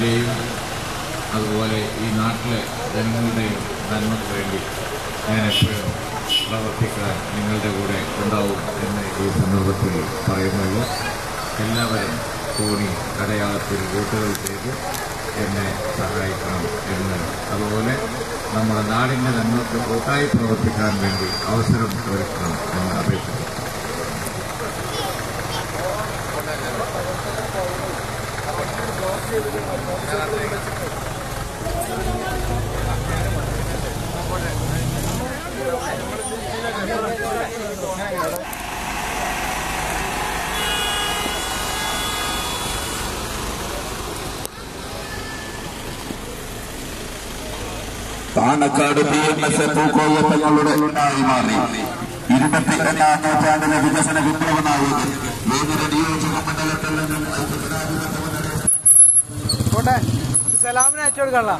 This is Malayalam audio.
എൻ്റെയും അതുപോലെ ഈ നാട്ടിലെ ജനങ്ങളുടെയും നന്മയ്ക്ക് വേണ്ടി ഞാൻ എപ്പോഴും പ്രവർത്തിക്കാൻ നിങ്ങളുടെ കൂടെ ഉണ്ടാവും എന്ന് ഈ സന്ദർഭത്തിൽ പറയുന്നുള്ളൂ. എല്ലാവരും തോണി അടയാളത്തിൽ വോട്ടുകൾ ചെയ്ത് എന്നെ സഹായിക്കണം എന്ന്, അതുപോലെ നമ്മുടെ നാടിൻ്റെ നന്മയ്ക്ക് കൂട്ടായി പ്രവർത്തിക്കാൻ വേണ്ടി അവസരം ഒരുക്കണം എന്ന് അപേക്ഷിക്കുന്നു. പാണക്കാട് PMS പൂക്കോയ തങ്ങളുടെ ഉണ്ടായി മാറി 21ാം നൂറ്റാണ്ടിലെ വികസന വിപ്ലവനായത് വേദന നിയോജക മണ്ഡലത്തിൽ നിന്നും സലാമിന് അയച്ചു കൊടുക്കല്ല.